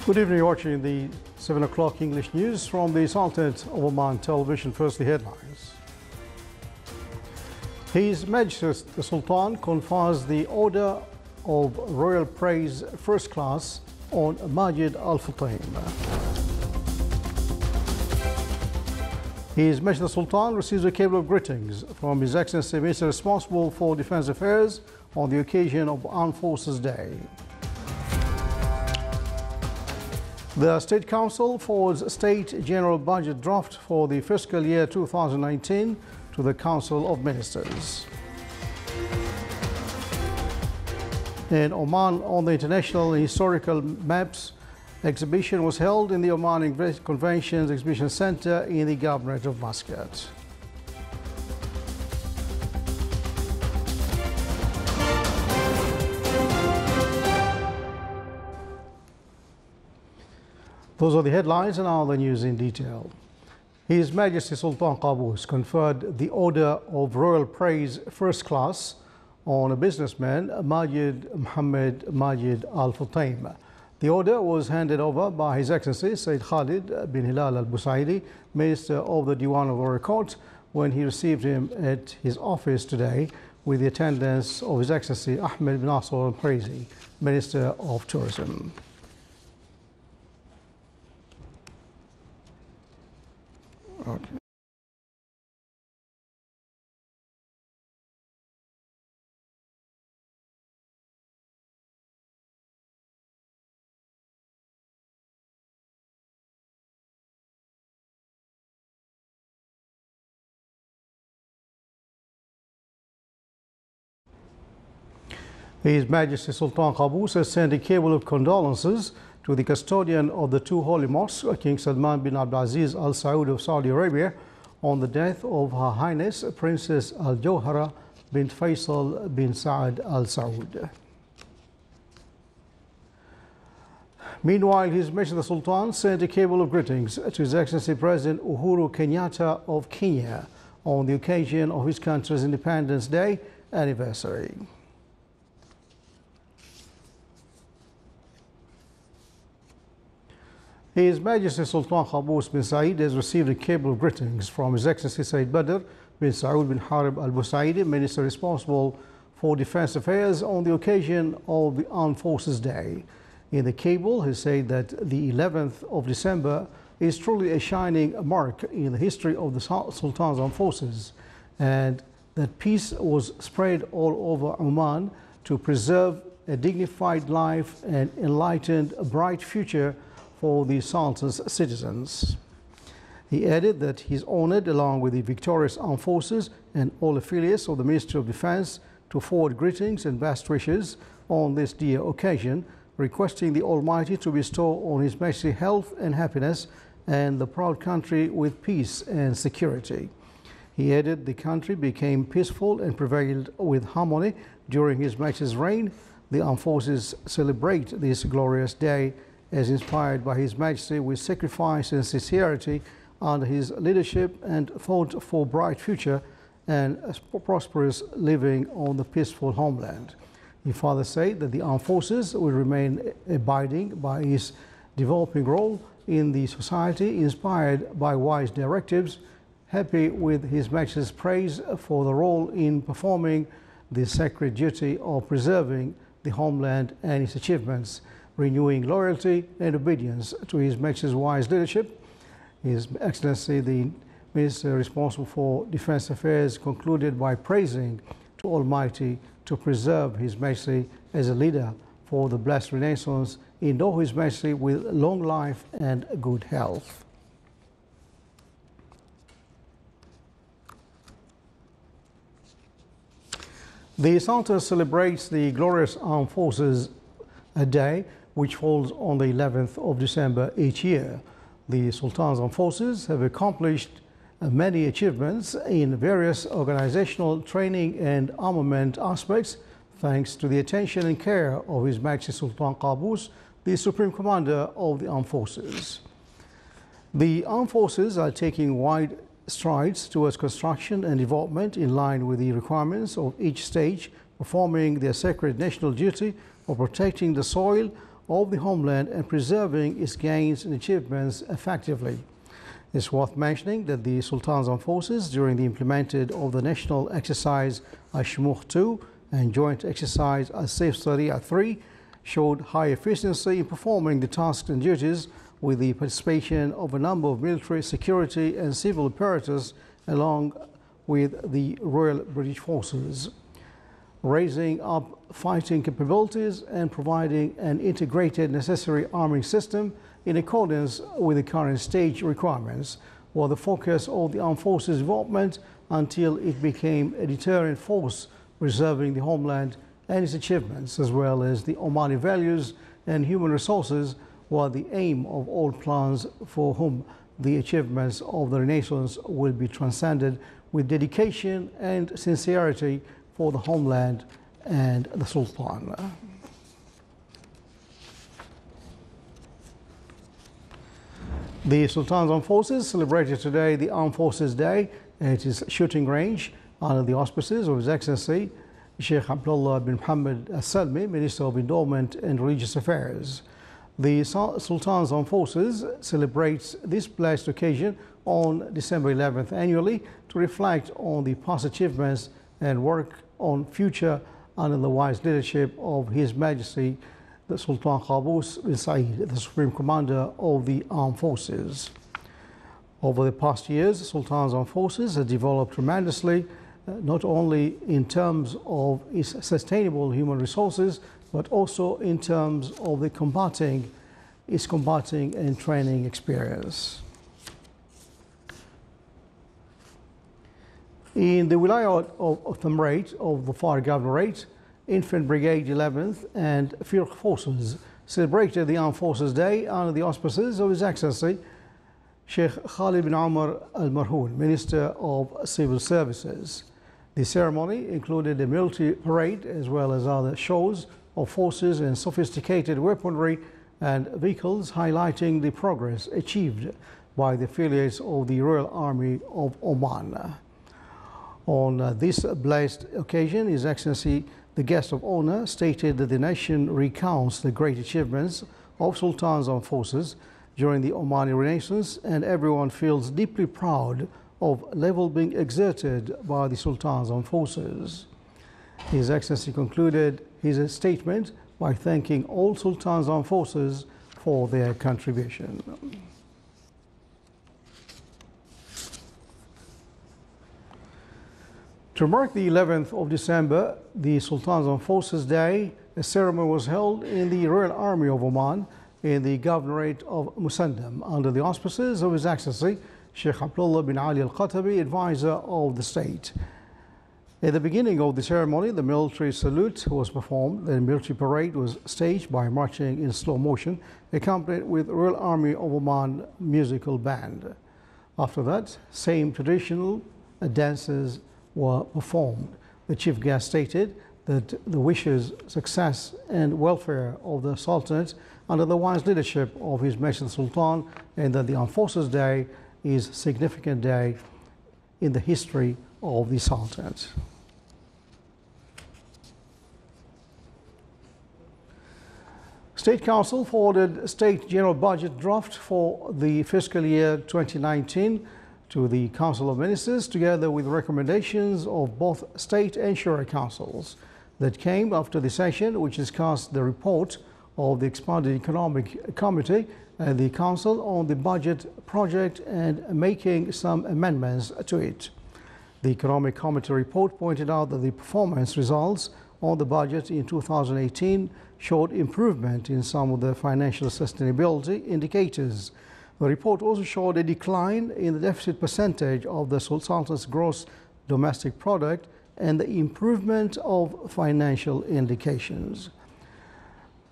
Good evening, you're watching the 7 o'clock English news from the Sultanate of Oman television. First, the headlines. His Majesty the Sultan confers the Order of Royal Praise First Class on Majid Al Futtaim. His Majesty the Sultan receives a cable of greetings from His Excellency Minister responsible for Defence Affairs on the occasion of Armed Forces Day. The State Council forwards State General Budget draft for the fiscal year 2019 to the Council of Ministers. In Oman, on the International Historical Maps exhibition was held in the Oman Conventions Exhibition Center in the Governorate of Muscat. Those are the headlines, and now the news in detail. His Majesty Sultan Qaboos conferred the Order of Royal Praise First Class on a businessman, Majid Majid Al Futtaim. The order was handed over by His Excellency Sayyid Khalid bin Hilal Al Busaidi, Minister of the Diwan of the Royal Court, when he received him at his office today with the attendance of His Excellency Ahmed bin Nasser Al Praisi, Minister of Tourism. Okay. His Majesty Sultan Qaboos has sent a cable of condolences to the custodian of the two holy mosques, King Salman bin Abdulaziz Al Saud of Saudi Arabia, on the death of Her Highness Princess Al Jawhara bint Faisal bin Saad Al Saud. Meanwhile, His Majesty the Sultan sent a cable of greetings to His Excellency President Uhuru Kenyatta of Kenya on the occasion of his country's Independence Day anniversary. His Majesty Sultan Qaboos bin Said has received a cable of greetings from His Excellency Sayyid Badr bin Saud bin Harib Al Busaidi, Minister responsible for Defence Affairs, on the occasion of the Armed Forces Day. In the cable, he said that the 11th of December is truly a shining mark in the history of the Sultan's armed forces, and that peace was spread all over Oman to preserve a dignified life and enlightened, bright future for the Sultan's citizens. He added that he is honored, along with the victorious armed forces and all affiliates of the Ministry of Defense, to forward greetings and best wishes on this dear occasion, requesting the Almighty to bestow on His Majesty health and happiness and the proud country with peace and security. He added the country became peaceful and prevailed with harmony during His Majesty's reign. The armed forces celebrate this glorious day as inspired by His Majesty with sacrifice and sincerity under his leadership, and thought for bright future and prosperous living on the peaceful homeland. He further said that the armed forces will remain abiding by his developing role in the society, inspired by wise directives, happy with His Majesty's praise for the role in performing the sacred duty of preserving the homeland and its achievements, renewing loyalty and obedience to His Majesty's wise leadership. His Excellency, the Minister responsible for Defence Affairs, concluded by praising to Almighty to preserve His Majesty as a leader for the blessed Renaissance, endow His Majesty with long life and good health. The Sultan celebrates the glorious Armed Forces Day, which falls on the 11th of December each year. The Sultan's armed forces have accomplished many achievements in various organizational, training and armament aspects, thanks to the attention and care of His Majesty Sultan Qaboos, the Supreme Commander of the Armed Forces. The armed forces are taking wide strides towards construction and development in line with the requirements of each stage, performing their sacred national duty of protecting the soil of the homeland and preserving its gains and achievements effectively. It's worth mentioning that the Sultan's Armed Forces, during the implemented of the National Exercise Ashmukh 2 and Joint Exercise Al-Saif Saria 3, showed high efficiency in performing the tasks and duties with the participation of a number of military, security and civil apparatus along with the Royal British Forces, raising up fighting capabilities and providing an integrated necessary arming system in accordance with the current stage requirements, was the focus of the armed forces development until it became a deterrent force, preserving the homeland and its achievements, as well as the Omani values and human resources, were the aim of all plans for whom the achievements of the Renaissance will be transcended with dedication and sincerity for the homeland and the Sultan. The Sultan's Armed Forces celebrated today the Armed Forces Day at its shooting range under the auspices of His Excellency Sheikh Abdullah bin Mohammed Al-Salmi, Minister of Endowment and Religious Affairs. The Sultan's Armed Forces celebrates this blessed occasion on December 11th annually to reflect on the past achievements and work on future under the wise leadership of His Majesty the Sultan Qaboos bin Said, the Supreme Commander of the Armed Forces. Over the past years, the Sultan's Armed Forces have developed tremendously, not only in terms of its sustainable human resources, but also in terms of its combating and training experience. In the Wilayat of Thamrate of the Far Governorate, Infant Brigade 11th and Firq Forces celebrated the Armed Forces Day under the auspices of His Excellency Sheikh Khalid bin Umar Al Marhoon, Minister of Civil Services. The ceremony included a military parade as well as other shows of forces and sophisticated weaponry and vehicles, highlighting the progress achieved by the affiliates of the Royal Army of Oman. On this blessed occasion, His Excellency the Guest of Honor stated that the nation recounts the great achievements of Sultan's Armed Forces during the Omani Renaissance, and everyone feels deeply proud of level being exerted by the Sultan's Armed Forces. His Excellency concluded his statement by thanking all Sultan's Armed Forces for their contribution. To mark the 11th of December, the Sultan's Armed Forces Day, a ceremony was held in the Royal Army of Oman in the Governorate of Musandam under the auspices of His Excellency Sheikh Abdullah bin Ali Al-Qatabi, advisor of the state. At the beginning of the ceremony, the military salute was performed. The military parade was staged by marching in slow motion, accompanied with Royal Army of Oman musical band. After that, same traditional dances were performed. The chief guest stated that the wishes, success and welfare of the Sultanate under the wise leadership of His Majesty the Sultan, and that the Armed Forces Day is a significant day in the history of the Sultanate. State Council forwarded State General Budget draft for the fiscal year 2019 to the Council of Ministers, together with recommendations of both state and shura councils that came after the session, which discussed the report of the Expanded Economic Committee and the Council on the budget project and making some amendments to it. The Economic Committee report pointed out that the performance results on the budget in 2018 showed improvement in some of the financial sustainability indicators. The report also showed a decline in the deficit percentage of the Sultanate's gross domestic product and the improvement of financial indications.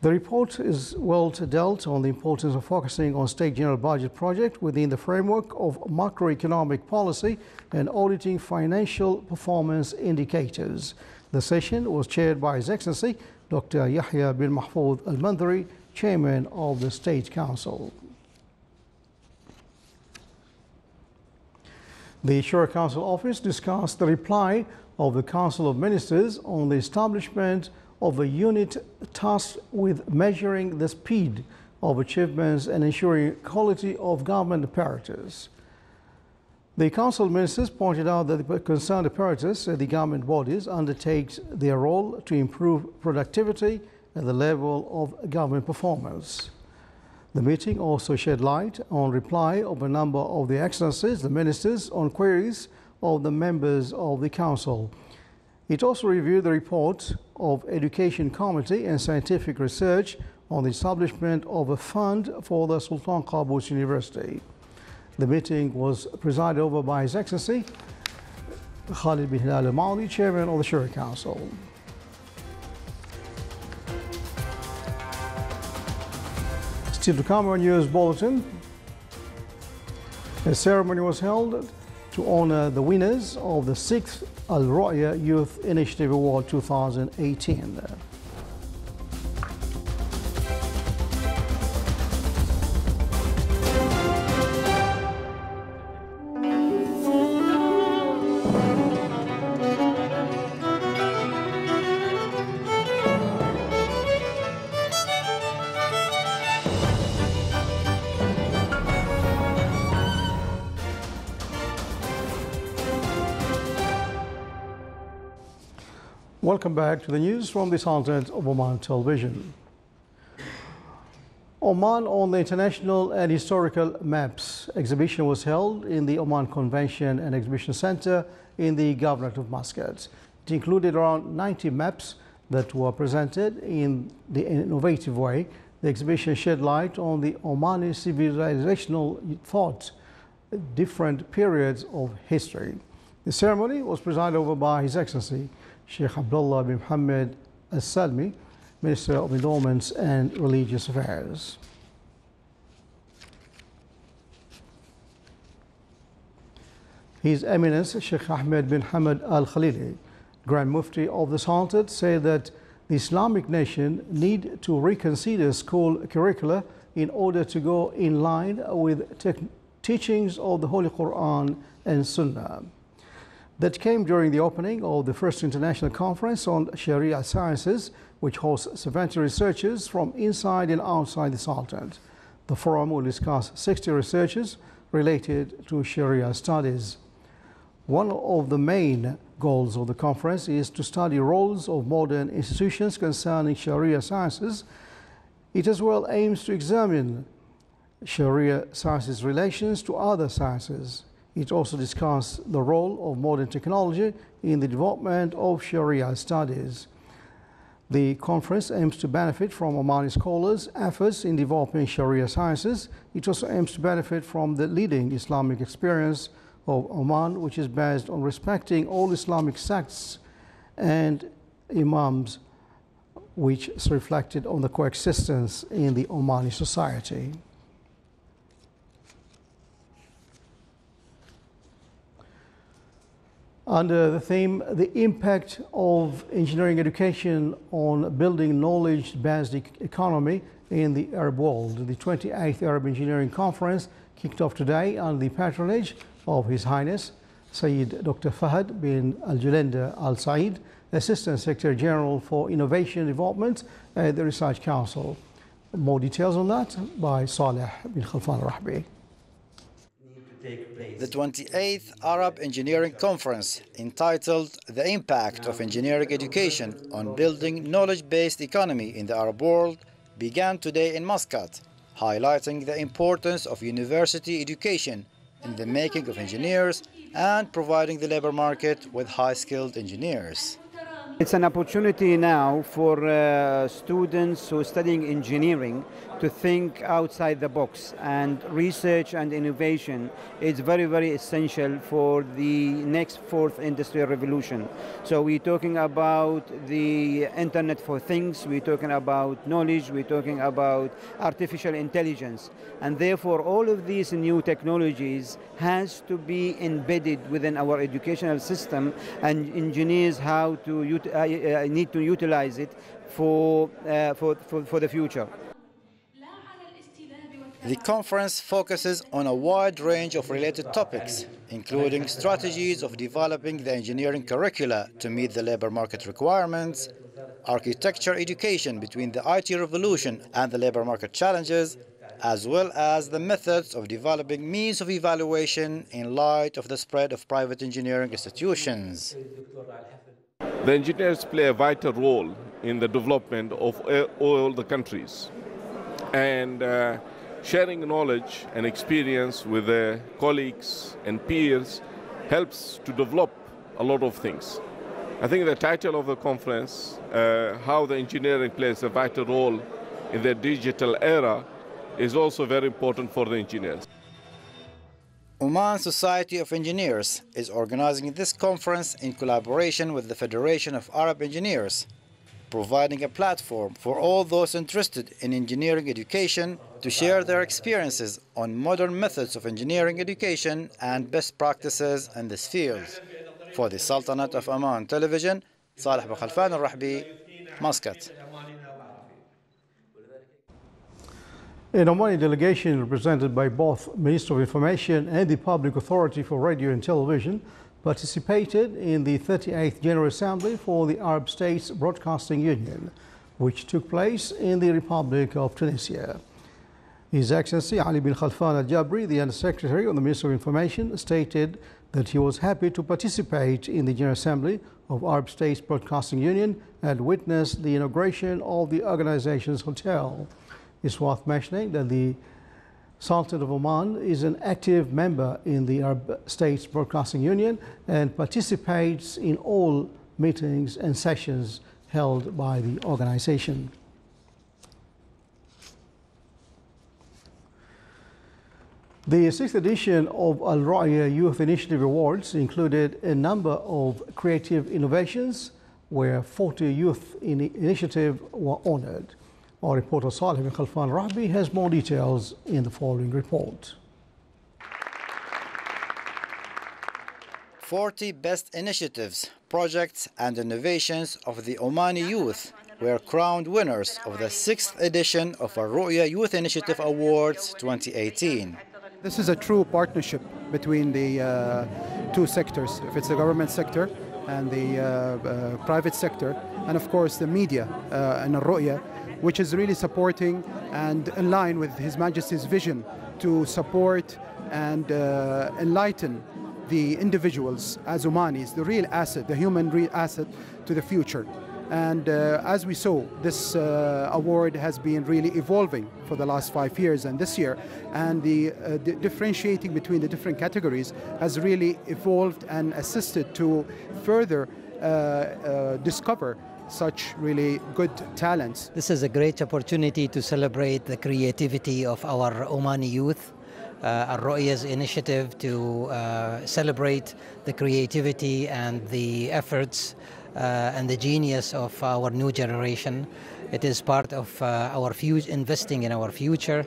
The report is well dealt on the importance of focusing on state general budget project within the framework of macroeconomic policy and auditing financial performance indicators. The session was chaired by His Excellency Dr. Yahya bin Mahfoud Al-Mandhari, Chairman of the State Council. The Shura Council Office discussed the reply of the Council of Ministers on the establishment of a unit tasked with measuring the speed of achievements and ensuring quality of government apparatus. The Council of Ministers pointed out that the concerned apparatus, the government bodies, undertakes their role to improve productivity and the level of government performance. The meeting also shed light on reply of a number of the excellencies, the ministers, on queries of the members of the Council. It also reviewed the report of Education Committee and Scientific Research on the establishment of a fund for the Sultan Qaboos University. The meeting was presided over by His Excellency Khalid bin Hilal al-Maadi, Chairman of the Shura Council. Still to come on News Bulletin, a ceremony was held to honor the winners of the 6th Al Ra'ya Youth Initiative Award 2018. Welcome back to the news from the Sultanate of Oman Television. Oman on the International and Historical Maps exhibition was held in the Oman Convention and Exhibition Center in the Governorate of Muscat. It included around 90 maps that were presented in the innovative way. The exhibition shed light on the Omani civilizational thought, different periods of history. The ceremony was presided over by His Excellency Sheikh Abdullah bin Mohammed Al-Salmi, Minister of Endowments and Religious Affairs. His Eminence Sheikh Ahmed bin Hamad Al-Khalili, Grand Mufti of the Sultanate, said that the Islamic nation need to reconsider school curricula in order to go in line with teachings of the Holy Quran and Sunnah. That came during the opening of the first international conference on Sharia sciences, which hosts 70 researchers from inside and outside the Sultanate. The forum will discuss 60 researchers related to Sharia studies. One of the main goals of the conference is to study roles of modern institutions concerning Sharia sciences. It as well aims to examine Sharia sciences' relations to other sciences. It also discussed the role of modern technology in the development of Sharia studies. The conference aims to benefit from Omani scholars' efforts in developing Sharia sciences. It also aims to benefit from the leading Islamic experience of Oman, which is based on respecting all Islamic sects and imams, which is reflected on the coexistence in the Omani society. Under the theme, the impact of engineering education on building knowledge-based economy in the Arab world, the 28th Arab Engineering Conference kicked off today under the patronage of His Highness Sayyid Dr. Fahad bin Al-Julenda Al-Said, Assistant Secretary General for Innovation and Development at the Research Council. More details on that by Saleh bin Khalfan Rahbi. The 28th Arab Engineering Conference, entitled The Impact of Engineering Education on Building Knowledge-Based Economy in the Arab World, began today in Muscat, highlighting the importance of university education in the making of engineers and providing the labor market with high-skilled engineers. It's an opportunity now for students who are studying engineering to think outside the box, and research and innovation is very, very essential for the next fourth industrial revolution. So we're talking about the Internet for Things, we're talking about knowledge, we're talking about artificial intelligence, and therefore all of these new technologies has to be embedded within our educational system, and engineers how to need to utilize it for the future. The conference focuses on a wide range of related topics, including strategies of developing the engineering curricula to meet the labor market requirements, architecture education between the IT revolution and the labor market challenges, as well as the methods of developing means of evaluation in light of the spread of private engineering institutions. The engineers play a vital role in the development of all the countries, and sharing knowledge and experience with their colleagues and peers helps to develop a lot of things. I think the title of the conference, how the engineering plays a vital role in the digital era, is also very important for the engineers. Oman Society of Engineers is organizing this conference in collaboration with the Federation of Arab Engineers, providing a platform for all those interested in engineering education to share their experiences on modern methods of engineering education and best practices in this field. For the Sultanate of Oman Television, Saleh Bukhalfan al-Rahbi, Muscat. An Omani delegation represented by both Minister of Information and the Public Authority for Radio and Television participated in the 38th General Assembly for the Arab States Broadcasting Union, which took place in the Republic of Tunisia. His Excellency Ali bin Khalfan al-Jabri, the Under-Secretary of the Ministry of Information, stated that he was happy to participate in the General Assembly of Arab States Broadcasting Union and witness the inauguration of the organization's hotel. It's worth mentioning that the Sultan of Oman is an active member in the Arab States Broadcasting Union and participates in all meetings and sessions held by the organization. The 6th edition of Al Ra'ya Youth Initiative Awards included a number of creative innovations where 40 youth initiatives were honored. Our reporter Saleh bin Khalfan Rahbi has more details in the following report. 40 best initiatives, projects and innovations of the Omani youth were crowned winners of the 6th edition of Al Ru'ya Youth Initiative Awards 2018. This is a true partnership between the two sectors, if it's the government sector and the private sector, and of course the media and Al Ru'ya, which is really supporting and in line with His Majesty's vision to support and enlighten the individuals as Omanis, the real asset, the human real asset to the future. And as we saw, this award has been really evolving for the last 5 years and this year, and the differentiating between the different categories has really evolved and assisted to further discover such really good talents. This is a great opportunity to celebrate the creativity of our Omani youth. Al Ru'ya's initiative to celebrate the creativity and the efforts and the genius of our new generation. It is part of our investing in our future.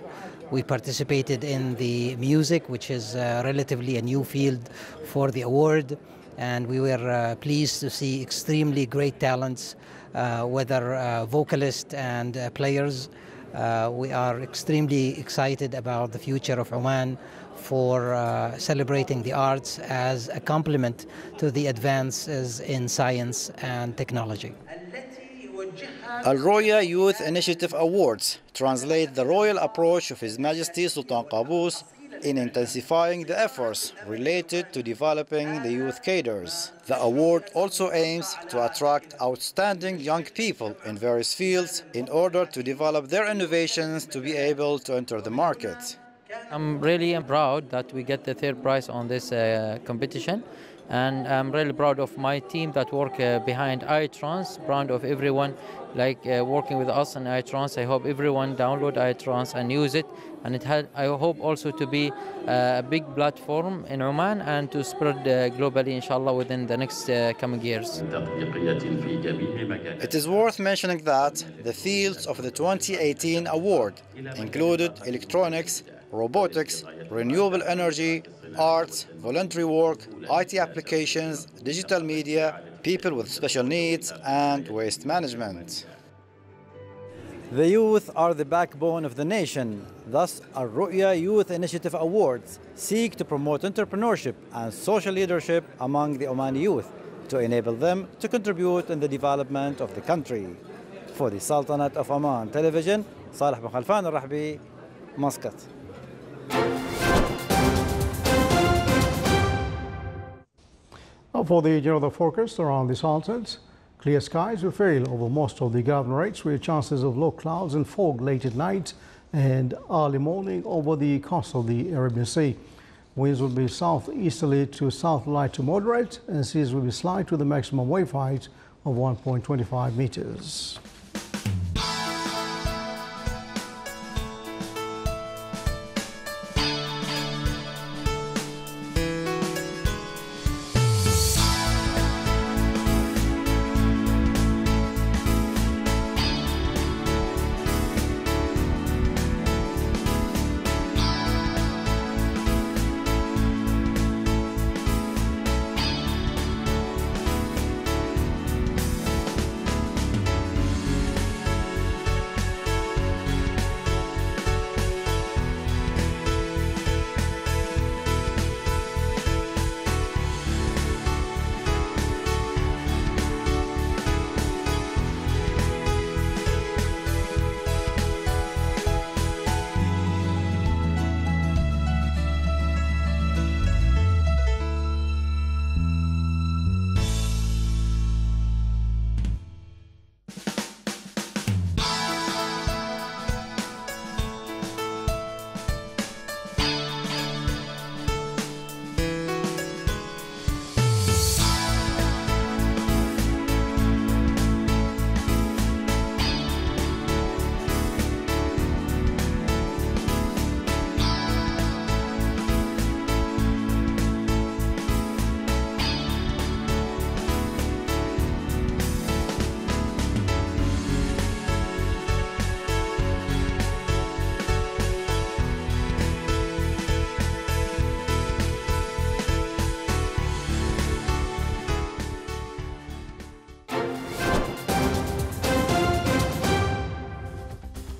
We participated in the music, which is relatively a new field for the award, and we were pleased to see extremely great talents, whether vocalists and players. We are extremely excited about the future of Oman for celebrating the arts as a complement to the advances in science and technology. Al Ru'ya Youth Initiative Awards translate the royal approach of His Majesty Sultan Qaboos in intensifying the efforts related to developing the youth cadres. The award also aims to attract outstanding young people in various fields in order to develop their innovations to be able to enter the market. I'm really proud that we get the 3rd prize on this competition, and I'm really proud of my team that work behind iTrans, proud of everyone working with us on iTrans. I hope everyone download iTrans and use it, and I hope also to be a big platform in Oman and to spread globally, inshallah, within the next coming years. It is worth mentioning that the fields of the 2018 award included electronics, robotics, renewable energy, arts, voluntary work, IT applications, digital media, people with special needs, and waste management. The youth are the backbone of the nation. Thus, Al Ru'ya Youth Initiative Awards seek to promote entrepreneurship and social leadership among the Omani youth, to enable them to contribute in the development of the country. For the Sultanate of Oman Television, Saleh bin Khalfan al-Rahbi, Muscat. For the general forecast around the Sultanate, clear skies will prevail over most of the governorates with chances of low clouds and fog late at night and early morning over the coast of the Arabian Sea. Winds will be southeasterly to south light to moderate, and seas will be slight with a maximum wave height of 1.25 meters.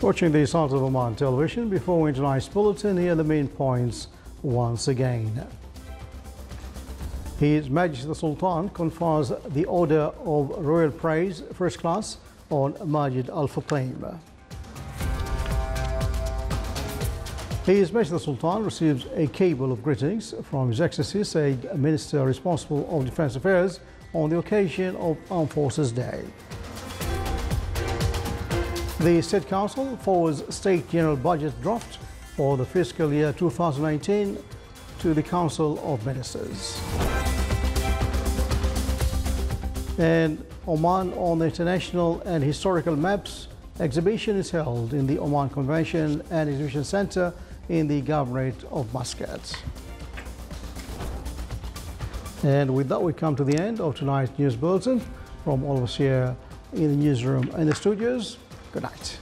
Watching the Sultan of Oman television, before we tonight's bulletin, here are the main points once again. His Majesty the Sultan confers the Order of Royal Praise First Class on Majid Al Fatim. His Majesty the Sultan receives a cable of greetings from His Excellency Said Minister responsible of Defence Affairs on the occasion of Armed Forces Day. The State Council forwards State General Budget draft for the fiscal year 2019 to the Council of Ministers. And Oman on the International and Historical Maps exhibition is held in the Oman Convention and Exhibition Center in the Governorate of Muscat. And with that, we come to the end of tonight's news bulletin. From all of us here in the newsroom and the studios, good night.